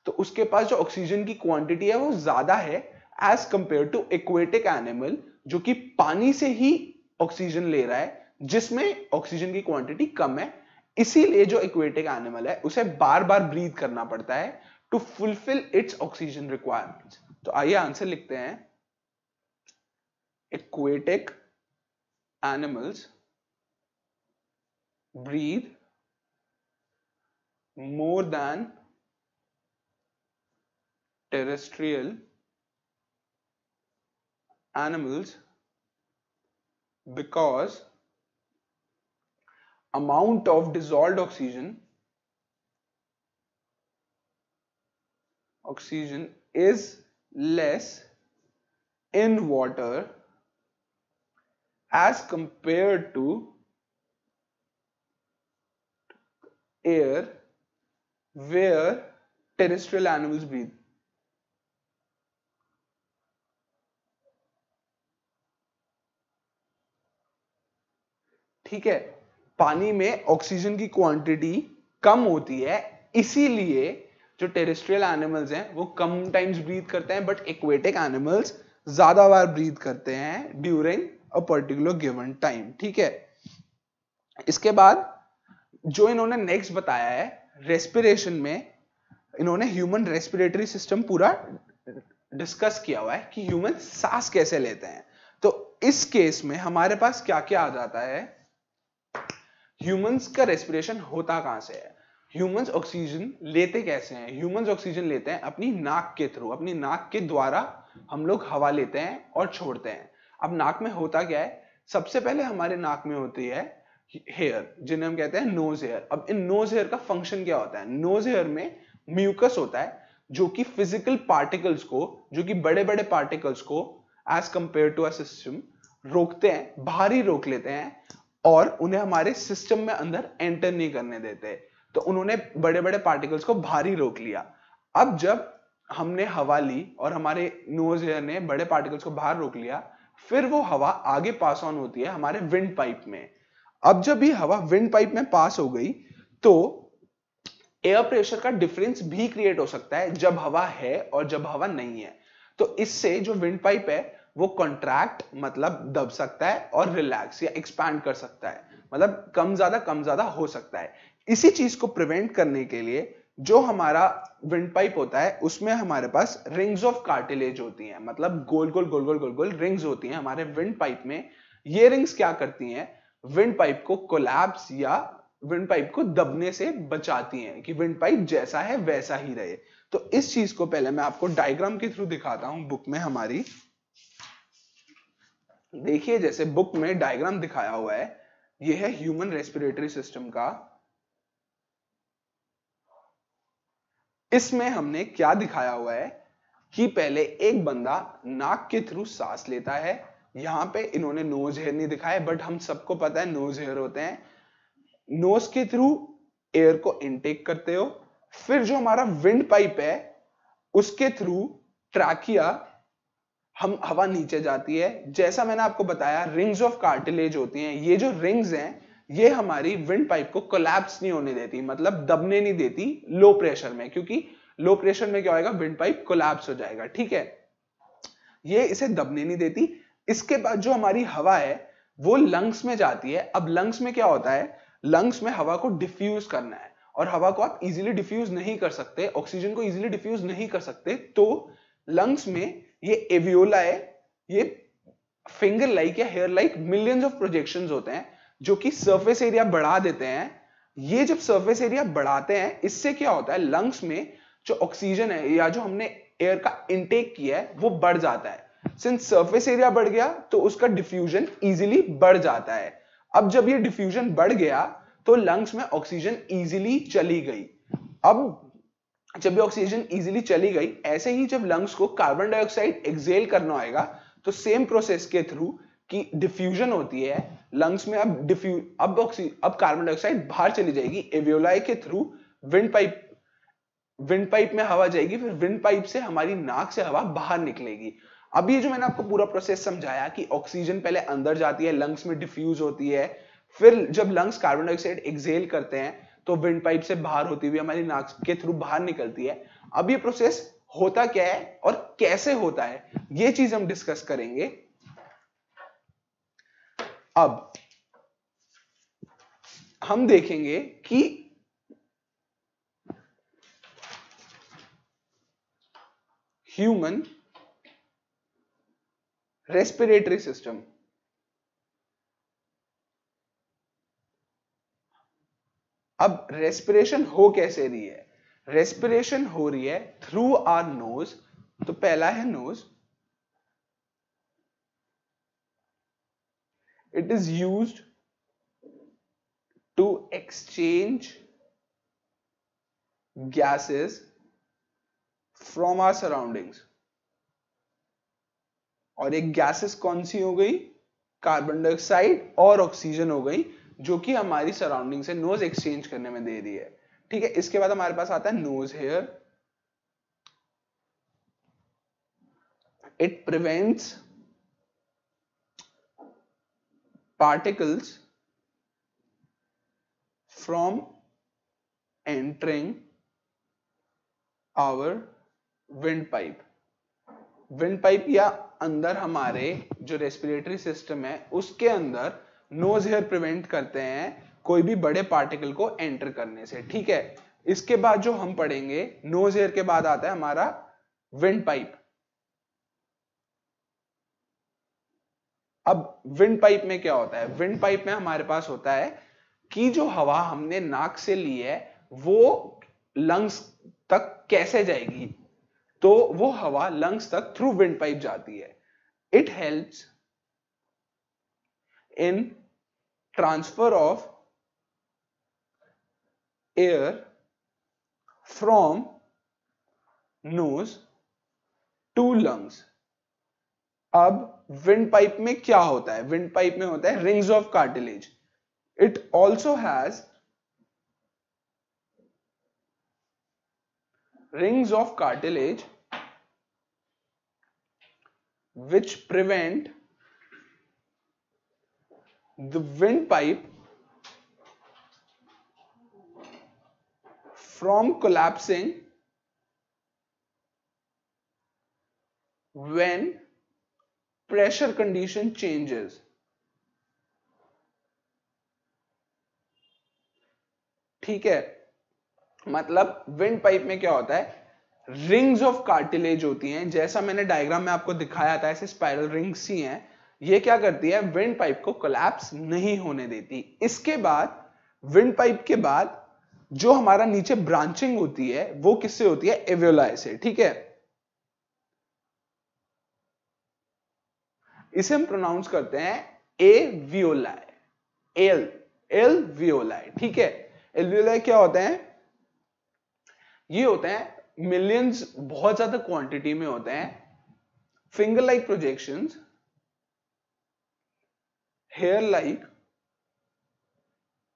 तो उसके पास जो ऑक्सीजन की क्वांटिटी है वो ज्यादा है as compared to aquatic animal जो कि पानी से ही ऑक्सीजन ले रहा है जिसमें ऑक्सीजन की क्वांटिटी कम है। इसीलिए जो एक्वेटिक एनिमल है उसे बार बार ब्रीथ करना पड़ता है to fulfil its oxygen requirements. तो आइए आंसर लिखते हैं, aquatic animals breathe more than terrestrial animals because amount of dissolved oxygen is less in water as compared to air where terrestrial animals breathe। ठीक है, पानी में ऑक्सीजन की quantity कम होती है इसीलिए जो टेरेस्ट्रियल एनिमल्स हैं वो कम टाइम्स ब्रीथ करते हैं, बट एक्वेटिक एनिमल्स ज्यादा बार ब्रीथ करते हैं during a particular given time. ठीक है, इसके बाद जो इन्होंने नेक्स्ट बताया है रेस्पिरेशन में, इन्होंने ह्यूमन रेस्पिरेटरी सिस्टम पूरा डिस्कस किया हुआ है कि ह्यूमन सांस कैसे लेते हैं। तो इस केस में हमारे पास क्या क्या आ जाता है, ह्यूमंस का रेस्पिरेशन होता कहां से है, ह्यूमंस ऑक्सीजन लेते कैसे हैं, ह्यूमंस ऑक्सीजन लेते हैं अपनी नाक के थ्रू, अपनी नाक के द्वारा हम लोग हवा लेते हैं और छोड़ते हैं। अब नाक में होता क्या है, सबसे पहले हमारे नाक में होती है हेयर जिन्हें हम कहते हैं नोज हेयर। अब इन नोज हेयर का फंक्शन क्या होता है, नोज हेयर में म्यूकस होता है जो कि फिजिकल पार्टिकल्स को, जो कि बड़े बड़े पार्टिकल्स को as compared to a system रोकते हैं, बाहर ही रोक लेते हैं और उन्हें हमारे सिस्टम में अंदर एंटर नहीं करने देते। तो उन्होंने बड़े बड़े पार्टिकल्स को बाहर ही रोक लिया। अब जब हमने हवा ली और हमारे नोज हेयर ने बड़े पार्टिकल्स को बाहर रोक लिया, फिर वो हवा आगे पास ऑन होती है हमारे विंड पाइप में। अब जब ये हवा विंड पाइप में पास हो गई तो एयर प्रेशर का डिफरेंस भी क्रिएट हो सकता है जब हवा है और जब हवा नहीं है। तो इससे जो विंड पाइप है वो कॉन्ट्रैक्ट मतलब दब सकता है और रिलैक्स या एक्सपैंड कर सकता है, मतलब कम ज्यादा हो सकता है। इसी चीज को प्रिवेंट करने के लिए जो हमारा विंड पाइप होता है उसमें हमारे पास रिंग्स ऑफ कार्टिलेज होती हैं, मतलब गोल गोल रिंग्स होती हैं हमारे विंड पाइप में। ये रिंग्स क्या करती हैं, विंड पाइप को कोलैप्स या विंड पाइप को दबने से बचाती हैं कि विंड पाइप जैसा है वैसा ही रहे। तो इस चीज को पहले मैं आपको डायग्राम के थ्रू दिखाता हूं बुक में हमारी। देखिए जैसे बुक में डायग्राम दिखाया हुआ है, यह है ह्यूमन रेस्पिरेटरी सिस्टम का। इसमें हमने क्या दिखाया हुआ है कि पहले एक बंदा नाक के थ्रू सांस लेता है, यहां पे इन्होंने नोज हेयर नहीं दिखाया बट हम सबको पता है नोज हेयर होते हैं। नोज के थ्रू एयर को इनटेक करते हो, फिर जो हमारा विंड पाइप है उसके थ्रू ट्रैकिया हम हवा नीचे जाती है। जैसा मैंने आपको बताया रिंग्स ऑफ कार्टिलेज होती हैं, ये जो रिंग्स हैं ये हमारी विंड पाइप को कोलैप्स नहीं होने देती, मतलब दबने नहीं देती लो प्रेशर में, क्योंकि लो प्रेशर में क्या होगा, विंड पाइप कोलैप्स हो जाएगा। ठीक है, ये इसे दबने नहीं देती। इसके बाद जो हमारी हवा है वो लंग्स में जाती है। अब लंग्स में क्या होता है, लंग्स में हवा को डिफ्यूज करना है और हवा को आप इजीली डिफ्यूज नहीं कर सकते, ऑक्सीजन को इजीली डिफ्यूज नहीं कर सकते। तो लंग्स में ये एवियोला है, ये फिंगर लाइक या hair like millions of projections होते हैं जो कि सरफेस एरिया बढ़ा देते हैं। ये जब सरफेस एरिया बढ़ाते हैं इससे क्या होता है, लंग्स में जो ऑक्सीजन है या जो हमने एयर का इनटेक किया है वो बढ़ जाता है। सिंस सरफेस एरिया बढ़ गया तो उसका डिफ्यूजन इजीली बढ़ जाता है। अब जब ये डिफ्यूजन बढ़ गया तो लंग्स में ऑक्सीजन इजीली चली गई। अब जब ये ऑक्सीजन इजीली चली गई, ऐसे ही जब लंग्स को कार्बन डाइऑक्साइड एक्सहेल करना होगा तो सेम प्रोसेस के थ्रू कि डिफ्यूजन होती है लंग्स में, अब कार्बन डाइऑक्साइड बाहर चली जाएगी एवियोलाई के थ्रू, विंड पाइप में हवा जाएगी, फिर विंड पाइप से हमारी नाक से हवा बाहर निकलेगी। अब ये जो मैंने आपको पूरा प्रोसेस समझाया कि ऑक्सीजन पहले अंदर जाती है, लंग्स में डिफ्यूज होती है, फिर जब लंग्स कार्बन डाइऑक्साइड एक्सहेल करते हैं तो विंड पाइप से बाहर होती हुई हमारी नाक के थ्रू बाहर निकलती है। अब ये प्रोसेस होता क्या है और कैसे होता है, ये चीज हम डिस्कस करेंगे। अब हम देखेंगे कि ह्यूमन रेस्पिरेटरी सिस्टम, अब रेस्पिरेशन हो कैसे रही है? रेस्पिरेशन हो रही है थ्रू आवर नोज। तो पहला है nose, it is used to exchange gases from our surroundings. और एक गैसेस कौन सी हो गई? कार्बन डाइऑक्साइड और ऑक्सीजन हो गई, जो कि हमारी सराउंडिंग से नोज एक्सचेंज करने में दे रही है। ठीक है, इसके बाद हमारे पास आता है nose hair. It prevents particles from entering our wind pipe. Wind pipe या अंदर हमारे जो रेस्पिरेटरी सिस्टम है उसके अंदर नोज हेयर प्रिवेंट करते हैं कोई भी बड़े पार्टिकल को एंटर करने से। ठीक है, इसके बाद जो हम पढ़ेंगे, नोज हेयर के बाद आता है हमारा विंड पाइप। अब विंड पाइप में क्या होता है? विंड पाइप में हमारे पास होता है कि जो हवा हमने नाक से ली है वो लंग्स तक कैसे जाएगी। तो वो हवा लंग्स तक थ्रू विंड पाइप जाती है। It helps in transfer of air from nose to lungs. अब विंड पाइप में क्या होता है? विंड पाइप में होता है rings of cartilage. It also has rings of cartilage which prevent the windpipe from collapsing when pressure condition changes. ठीक है, मतलब विंड पाइप में क्या होता है? रिंग्स ऑफ कार्टिलेज होती हैं, जैसा मैंने डायग्राम में आपको दिखाया था, ऐसे स्पाइरल रिंग्स ही हैं। ये क्या करती है? विंड पाइप को कोलैप्स नहीं होने देती। इसके बाद विंड पाइप के बाद जो हमारा नीचे ब्रांचिंग होती है वो किससे होती है? एवियोलाई से। ठीक है, इसे हम प्रोनाउंस करते हैं एवियोलाई, एलवियोलाई। ठीक है, एलवियोलाई क्या होते हैं? ये होते हैं मिलियंस, बहुत ज्यादा क्वांटिटी में होते हैं, finger like projections, hair like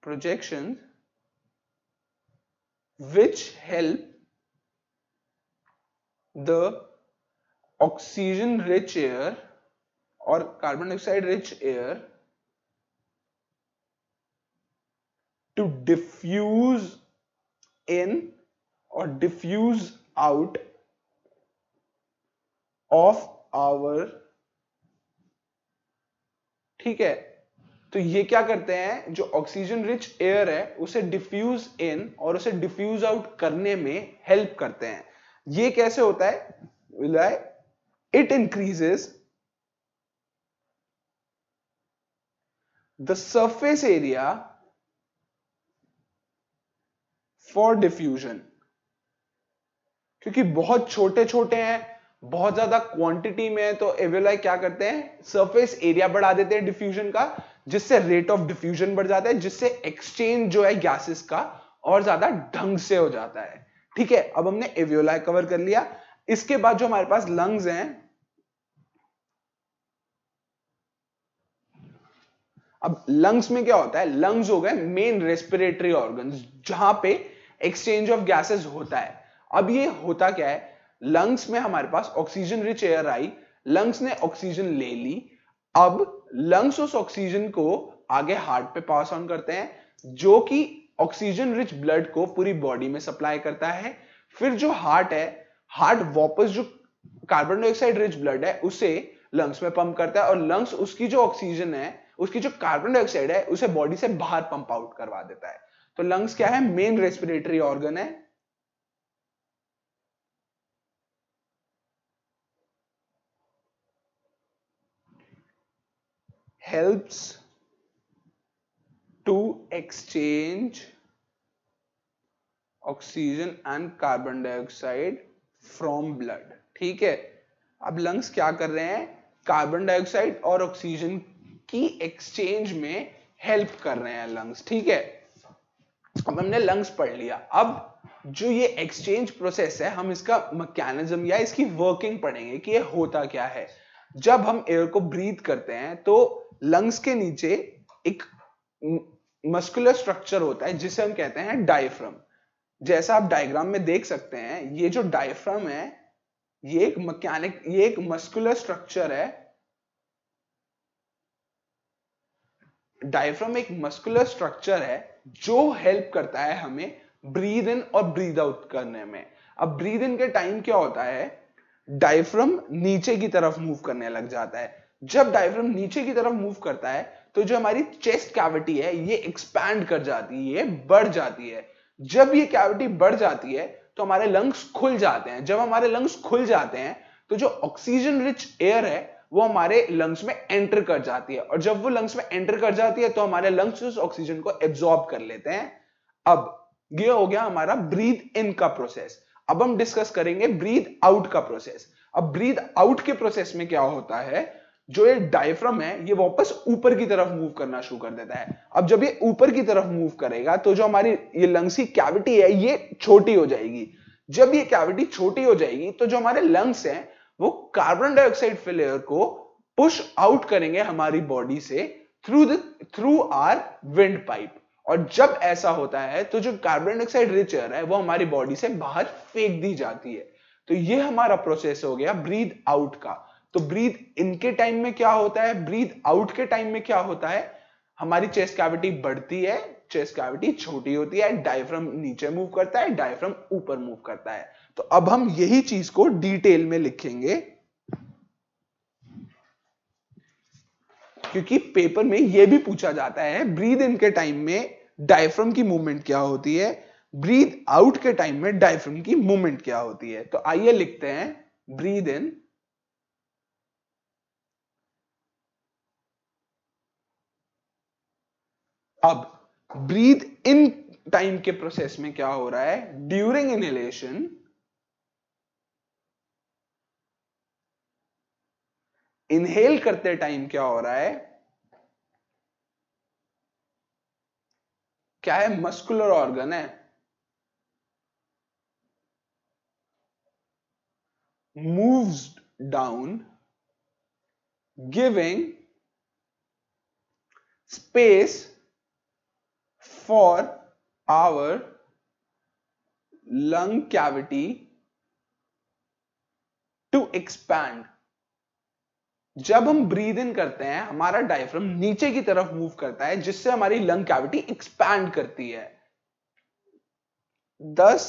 projections which help the oxygen rich air or carbon dioxide rich air to diffuse in or diffuse out of our, ठीक है, तो ये क्या करते हैं? जो ऑक्सीजन रिच एयर है उसे डिफ्यूज इन और उसे डिफ्यूज आउट करने में हेल्प करते हैं। ये कैसे होता है? It increases the surface area for diffusion. क्योंकि बहुत छोटे छोटे हैं बहुत ज्यादा क्वांटिटी में है तो एवियोलाई क्या करते हैं, सरफेस एरिया बढ़ा देते हैं डिफ्यूजन का, जिससे रेट ऑफ डिफ्यूजन बढ़ जाता है, जिससे एक्सचेंज जो है गैसेस का और ज्यादा ढंग से हो जाता है। ठीक है, अब हमने एवियोलाई कवर कर लिया। इसके बाद जो हमारे पास लंग्स हैं, अब लंग्स में क्या होता है, लंग्स हो गए मेन रेस्पिरेटरी ऑर्गन्स जहां पे एक्सचेंज ऑफ गैसेस होता है। अब ये होता क्या है, लंग्स में हमारे पास ऑक्सीजन रिच एयर आई, लंग्स ने ऑक्सीजन ले ली, अब लंग्स उस ऑक्सीजन को आगे हार्ट पे पास ऑन करते हैं, जो कि ऑक्सीजन रिच ब्लड को पूरी बॉडी में सप्लाई करता है। फिर जो हार्ट है, हार्ट वापस जो कार्बन डाइऑक्साइड रिच ब्लड है उसे लंग्स में पंप करता है, और लंग्स उसकी जो ऑक्सीजन है, उसकी जो कार्बन डाइऑक्साइड है, उसे बॉडी से बाहर पंप आउट करवा देता है। तो लंग्स क्या है, मेन रेस्पिरेटरी ऑर्गन है। Helps to exchange oxygen and carbon dioxide from blood. ठीक है, अब लंग्स क्या कर रहे हैं, कार्बन डाइऑक्साइड और ऑक्सीजन की एक्सचेंज में हेल्प कर रहे हैं लंग्स। ठीक है, अब हमने लंग्स पढ़ लिया। अब जो ये एक्सचेंज प्रोसेस है, हम इसका मैकेनिज्म या इसकी वर्किंग पढ़ेंगे कि ये होता क्या है। जब हम एयर को ब्रीथ करते हैं तो लंग्स के नीचे एक मस्कुलर स्ट्रक्चर होता है जिसे हम कहते हैं डायफ्राम। जैसा आप डायग्राम में देख सकते हैं, ये जो डायफ्राम है ये एक मस्कुलर स्ट्रक्चर है। डायफ्राम एक मस्कुलर स्ट्रक्चर है जो हेल्प करता है हमें ब्रीद इन और ब्रीद आउट करने में। अब ब्रीद इन के टाइम क्या होता है, डायफ्राम नीचे की तरफ मूव करने लग जाता है। जब डायफ्राम नीचे की तरफ मूव करता है तो जो हमारी चेस्ट कैविटी है ये एक्सपैंड कर जाती है, ये बढ़ जाती है। जब ये कैविटी बढ़ जाती है तो हमारे लंग्स खुल जाते हैं। जब हमारे लंग्स खुल जाते हैं तो जो ऑक्सीजन रिच एयर है वो हमारे लंग्स में एंटर कर जाती है, और जब वो लंग्स में एंटर कर जाती है तो हमारे लंग्स उस ऑक्सीजन को एब्जॉर्ब कर लेते हैं। अब ये हो गया हमारा ब्रीथ इन का प्रोसेस। अब हम डिस्कस करेंगे ब्रीथ आउट का प्रोसेस। अब ब्रीथ आउट के प्रोसेस में क्या होता है, जो ये डायफ्राम है ये वापस ऊपर की तरफ मूव करना शुरू कर देता है। अब जब ये ऊपर की तरफ मूव करेगा तो जो हमारी ये लंग्स की कैविटी है ये छोटी हो जाएगी। जब ये कैविटी छोटी हो जाएगी तो जो हमारे लंग्स हैं वो कार्बन डाइऑक्साइड फिल एयर को पुश आउट करेंगे हमारी बॉडी से थ्रू आर विंड पाइप। और जब ऐसा होता है तो जो कार्बन डाइऑक्साइड रिच एयर है वो हमारी बॉडी से बाहर फेंक दी जाती है। तो ये हमारा प्रोसेस हो गया ब्रीथ आउट का। तो ब्रीथ इन के टाइम में क्या होता है, ब्रीथ आउट के टाइम में क्या होता है, हमारी चेस्ट कैविटी बढ़ती है, चेस्ट कैविटी छोटी होती है, डायफ्राम नीचे मूव करता है, डायफ्राम ऊपर मूव करता है। तो अब हम यही चीज को डिटेल में लिखेंगे क्योंकि पेपर में यह भी पूछा जाता है ब्रीथ इन के टाइम में डायफ्राम की मूवमेंट क्या होती है, ब्रीथ आउट के टाइम में डायफ्राम की मूवमेंट क्या होती है। तो आइए लिखते हैं ब्रीथ इन अब ब्रीथ इन टाइम के प्रोसेस में क्या हो रहा है, ड्यूरिंग इनहेलेशन इनहेल करते टाइम क्या हो रहा है, क्या है, मस्कुलर ऑर्गन है, moves down giving space for our lung cavity to expand। जब हम ब्रीद इन करते हैं हमारा डायफ्राम नीचे की तरफ मूव करता है जिससे हमारी लंग कैविटी एक्सपैंड करती है। thus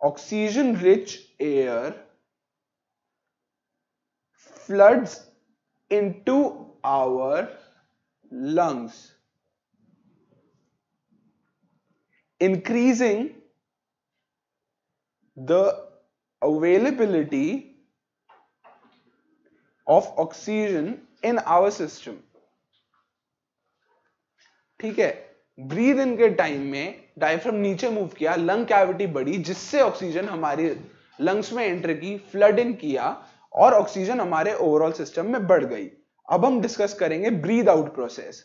oxygen rich air floods into our lungs, increasing the availability of oxygen in our system। ठीक है, ब्रीद इन के टाइम में डायफ्राम नीचे मूव किया, लंग कैविटी बढ़ी जिससे ऑक्सीजन हमारी लंग्स में एंटर की, फ्लड इन किया और ऑक्सीजन हमारे ओवरऑल सिस्टम में बढ़ गई। अब हम डिस्कस करेंगे breathe out process.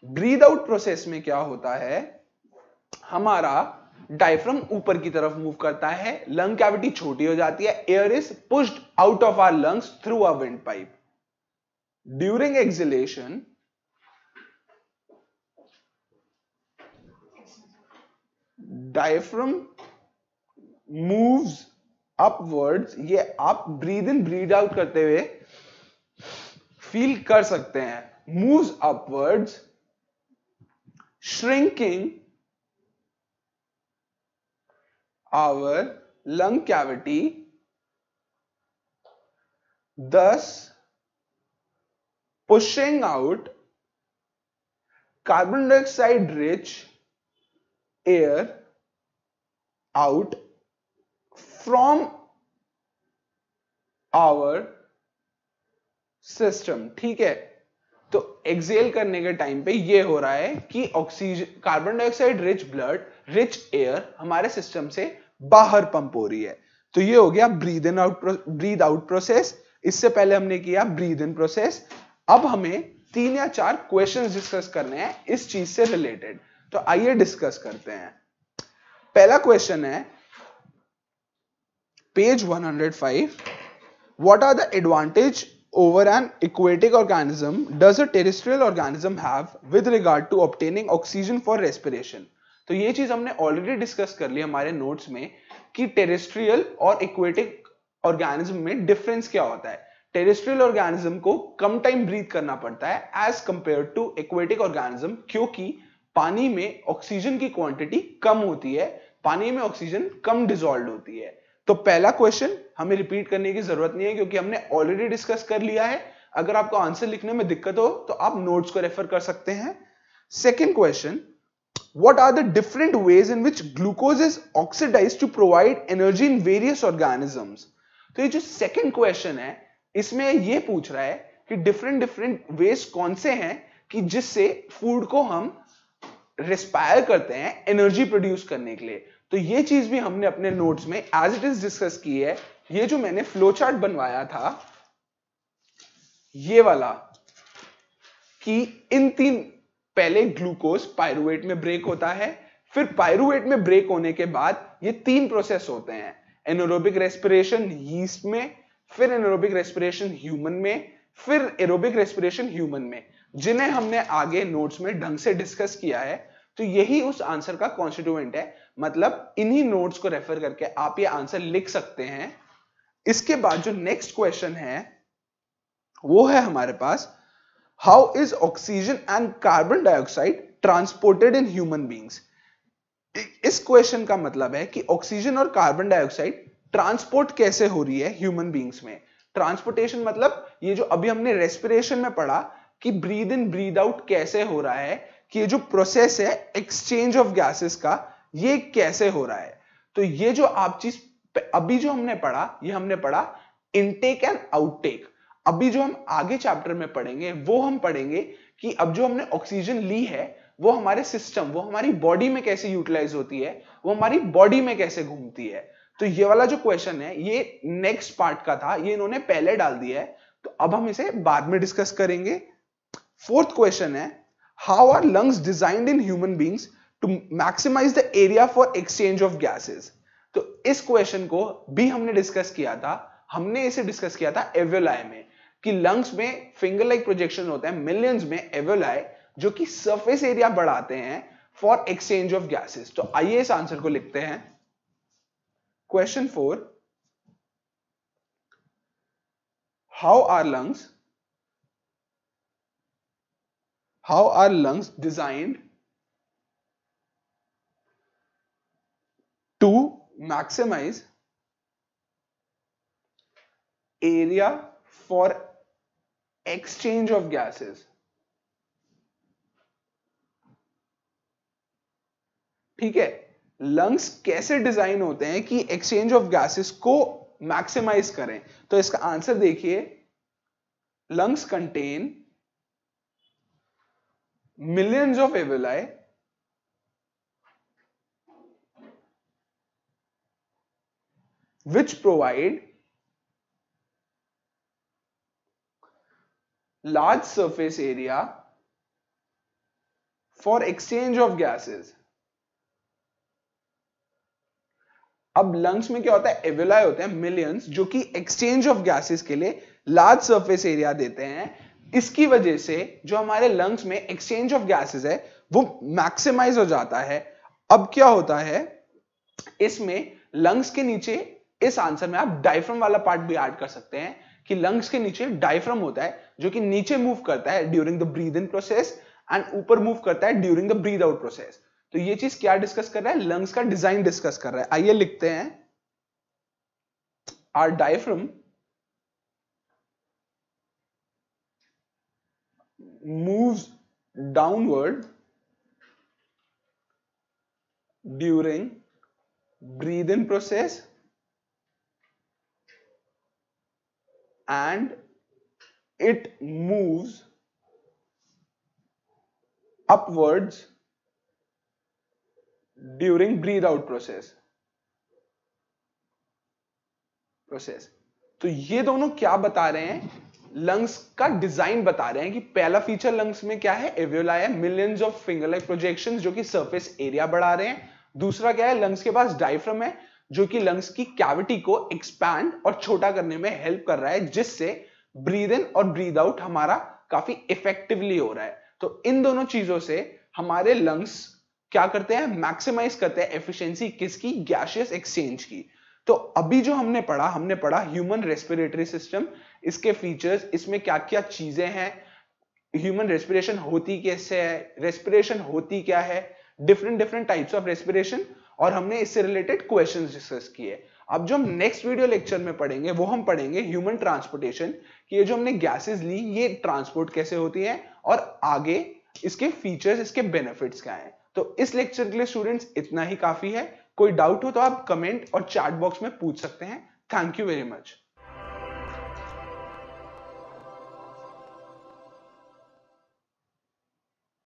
Breathe out process में क्या होता है, हमारा डायफ्राम ऊपर की तरफ मूव करता है, लंग कैविटी छोटी हो जाती है, air is pushed out of our lungs through a wind pipe. During exhalation diaphragm moves upwards, ये आप ब्रीद इन ब्रीद आउट करते हुए फील कर सकते हैं, moves upwards shrinking our lung cavity, thus pushing out carbon dioxide rich air out from our system। ठीक है, तो एक्सेल करने के टाइम पे ये हो रहा है कि oxygen, carbon dioxide rich blood, rich air हमारे सिस्टम से बाहर पंप हो रही है। तो ये हो गया ब्रीद आउट प्रोसेस। इससे पहले हमने किया ब्रीद इन प्रोसेस। अब हमें 3 या 4 क्वेश्चंस डिस्कस करने हैं इस चीज से रिलेटेड, तो आइए डिस्कस करते हैं। पहला क्वेश्चन है page 105, what are the advantage over an aquatic organism does a terrestrial organism have with regard to obtaining oxygen for respiration। तो ये चीज हमने ऑलरेडी डिस्कस कर ली हमारे नोट्स में कि टेरेस्ट्रियल और एक्वेटिक ऑर्गेनिज्म में डिफरेंस क्या होता है। टेरेस्ट्रियल ऑर्गेनिज्म को कम टाइम ब्रीथ करना पड़ता है as compared to aquatic organism, क्योंकि पानी में ऑक्सीजन की क्वांटिटी कम होती है, पानी में ऑक्सीजन कम डिसॉल्व होती है। तो पहला क्वेश्चन हमें रिपीट करने की जरूरत नहीं है क्योंकि हमने ऑलरेडी डिस्कस कर लिया है। अगर आपको आंसर लिखने में दिक्कत हो तो आप नोट्स को रेफर कर सकते हैं। Second question, what are the different ways in which glucose is oxidised to provide energy in various organisms. तो ये जो सेकंड क्वेश्चन है इसमें ये पूछ रहा है कि डिफरेंट वेज कौन से हैं कि जिससे फूड को हम रेस्पायर करते हैं एनर्जी प्रोड्यूस करने के लिए। तो ये चीज भी हमने अपने नोट्स में एज इट इज डिस्कस की है। ये जो मैंने फ्लो चार्ट बनवाया था ये वाला, कि इन 3, पहले ग्लूकोज पायरुवेट में ब्रेक होता है, फिर पायरुवेट में ब्रेक होने के बाद ये 3 प्रोसेस होते हैं, एनारोबिक रेस्पिरेशन यीस्ट में, फिर एनारोबिक रेस्पिरेशन ह्यूमन में, फिर एरोबिक रेस्पिरेशन ह्यूमन में, जिन्हें हमने आगे नोट्स में ढंग से डिस्कस किया है। तो यही उस आंसर का कॉन्स्टिट्यूएंट है, मतलब इन्हीं नोट्स को रेफर करके आप ये आंसर लिख सकते हैं। इसके बाद जो नेक्स्ट क्वेश्चन है वो है हमारे पास, how is oxygen and carbon dioxide transported in human beings. इस क्वेश्चन का मतलब है कि ऑक्सीजन और कार्बन डाइऑक्साइड ट्रांसपोर्ट कैसे हो रही है ह्यूमन बींग्स में। ट्रांसपोर्टेशन मतलब ये जो अभी हमने रेस्पिरेशन में पढ़ा कि ब्रीद इन ब्रीद आउट कैसे हो रहा है, कि ये जो प्रोसेस है एक्सचेंज ऑफ गैसेस का ये कैसे हो रहा है। तो ये जो आप चीज अभी जो हमने पढ़ा, ये हमने पढ़ा इनटेक एंड आउटटेक। अभी जो हम आगे चैप्टर में पढ़ेंगे वो हम पढ़ेंगे कि अब जो हमने ऑक्सीजन ली है वो हमारे सिस्टम, वो हमारी बॉडी में कैसे यूटिलाइज होती है, वो हमारी बॉडी में कैसे घूमती है। तो ये वाला जो क्वेश्चन है ये नेक्स्ट पार्ट का था, ये इन्होंने पहले डाल दिया है, तो अब हम इसे बाद में डिस्कस करेंगे। फोर्थ क्वेश्चन है, how are lungs designed in human beings to maximise the area for exchange of gases. तो इस क्वेश्चन को भी हमने डिस्कस किया था, हमने इसे डिस्कस किया था एवियोलाई में, कि लंग्स में फिंगर लाइक प्रोजेक्शन होता है मिलियंस में एवियोलाई, जो कि सरफेस एरिया बढ़ाते हैं फॉर एक्सचेंज ऑफ गैसेस। तो आइए इस आंसर को लिखते हैं। Question 4, how are lungs designed to maximize area for exchange of gases। ठीक है, लंग्स कैसे डिजाइन होते हैं कि एक्सचेंज ऑफ गैसेस को मैक्सिमाइज करें। तो इसका आंसर देखिए, lungs contain millions of alveoli which provide large surface area for exchange of gases. अब लंग्स में क्या होता है, एविलाई होते हैं मिलियंस, जो कि एक्सचेंज ऑफ गैसेस के लिए लार्ज सरफेस एरिया देते हैं। इसकी वजह से जो हमारे लंग्स में एक्सचेंज ऑफ गैसेस है वो मैक्सिमाइज हो जाता है। अब क्या होता है, इसमें लंग्स के नीचे, इस आंसर में आप डायफ्राम वाला पार्ट भी ऐड कर सकते हैं कि लंग्स के नीचे डायफ्राम होता है जो कि नीचे मूव करता है during the breathe in process and ऊपर मूव करता है during the breathe out process. तो ये चीज क्या डिस्कस कर रहा है, लंग्स का डिजाइन डिस्कस कर रहा है। आइए लिखते हैं, our diaphragm moves downward during breathe in process and it moves upwards during breathe out process। तो ये दोनों क्या बता रहे हैं, लंग्स का डिजाइन बता रहे हैं कि पहला फीचर लंग्स में क्या है, एवियोलाई है, millions of finger like projections जो कि सरफेस एरिया बढ़ा रहे हैं। दूसरा क्या है, लंग्स के पास डायफ्राम है जो कि लंग्स की कैविटी को एक्सपैंड और छोटा करने में हेल्प कर रहा है, जिससे ब्रीद इन और ब्रीद आउट हमारा काफी इफेक्टिवली हो रहा है। तो इन दोनों चीजों से हमारे लंग्स क्या करते हैं, मैक्सिमाइज करते हैं एफिशिएंसी किसकी, गैसियस एक्सचेंज की। तो अभी जो हमने पढ़ा ह्यूमन रेस्पिरेटरी सिस्टम, इसके फीचर्स, इसमें क्या क्या चीजें हैं, ह्यूमन रेस्पिरेशन होती कैसे है, रेस्पिरेशन होती क्या है, डिफरेंट टाइप्स ऑफ रेस्पिरेशन, और हमने इससे रिलेटेड क्वेश्चंस डिस्कस किए। अब जो हम नेक्स्ट वीडियो लेक्चर में पढ़ेंगे वो हम पढ़ेंगे ह्यूमन ट्रांसपोर्टेशन, कि ये जो हमने गैसेस ली ये ट्रांसपोर्ट कैसे होती हैं और आगे इसके फीचर्स, इसके बेनिफिट्स क्या हैं। तो इस लेक्चर के लिए स्टूडेंट्स इतना ही काफी है। कोई डाउट हो तो आप कमेंट और चैट बॉक्स में पूछ सकते हैं। Thank you very much.